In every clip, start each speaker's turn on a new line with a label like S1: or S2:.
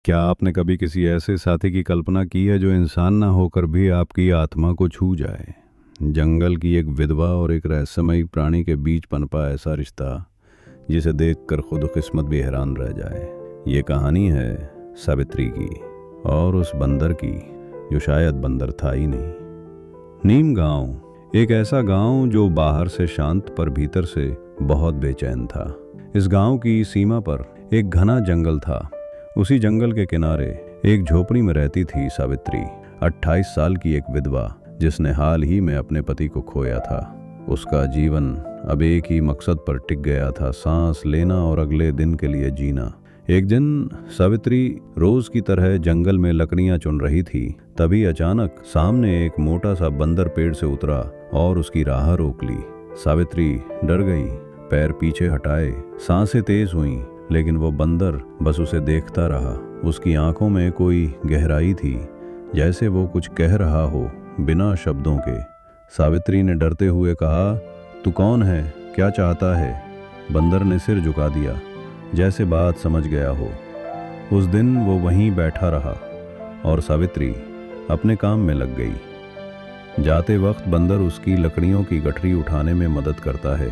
S1: क्या आपने कभी किसी ऐसे साथी की कल्पना की है जो इंसान ना होकर भी आपकी आत्मा को छू जाए? जंगल की एक विधवा और एक रहस्यमयी प्राणी के बीच पनपा ऐसा रिश्ता जिसे देखकर खुद किस्मत भी हैरान रह जाए। ये कहानी है सावित्री की और उस बंदर की जो शायद बंदर था ही नहीं। नीम गांव एक ऐसा गांव जो बाहर से शांत पर भीतर से बहुत बेचैन था। इस गांव की सीमा पर एक घना जंगल था। उसी जंगल के किनारे एक झोपड़ी में रहती थी सावित्री, 28 साल की एक विधवा जिसने हाल ही में अपने पति को खोया था। उसका जीवन अब एक ही मकसद पर टिक गया था, सांस लेना और अगले दिन के लिए जीना। एक दिन सावित्री रोज की तरह जंगल में लकड़ियां चुन रही थी। तभी अचानक सामने एक मोटा सा बंदर पेड़ से उतरा और उसकी राह रोक ली। सावित्री डर गई, पैर पीछे हटाए, सांसें तेज हुईं, लेकिन वो बंदर बस उसे देखता रहा। उसकी आंखों में कोई गहराई थी, जैसे वो कुछ कह रहा हो बिना शब्दों के। सावित्री ने डरते हुए कहा, तू कौन है, क्या चाहता है? बंदर ने सिर झुका दिया, जैसे बात समझ गया हो। उस दिन वो वहीं बैठा रहा और सावित्री अपने काम में लग गई। जाते वक्त बंदर उसकी लकड़ियों की गठरी उठाने में मदद करता है।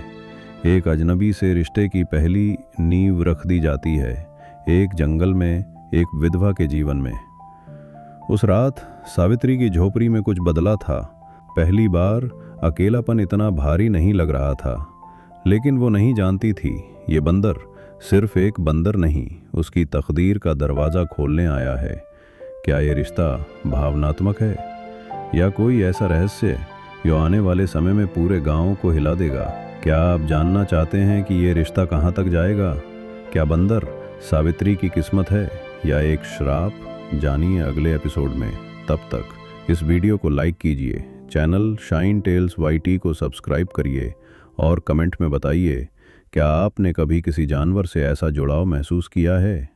S1: एक अजनबी से रिश्ते की पहली नींव रख दी जाती है, एक जंगल में, एक विधवा के जीवन में। उस रात सावित्री की झोपड़ी में कुछ बदला था। पहली बार अकेलापन इतना भारी नहीं लग रहा था, लेकिन वो नहीं जानती थी ये बंदर सिर्फ एक बंदर नहीं, उसकी तकदीर का दरवाज़ा खोलने आया है। क्या ये रिश्ता भावनात्मक है या कोई ऐसा रहस्य जो आने वाले समय में पूरे गांव को हिला देगा? क्या आप जानना चाहते हैं कि ये रिश्ता कहाँ तक जाएगा? क्या बंदर सावित्री की किस्मत है या एक श्राप? जानिए अगले एपिसोड में। तब तक इस वीडियो को लाइक कीजिए, चैनल शाइन टेल्स YT को सब्सक्राइब करिए और कमेंट में बताइए, क्या आपने कभी किसी जानवर से ऐसा जुड़ाव महसूस किया है?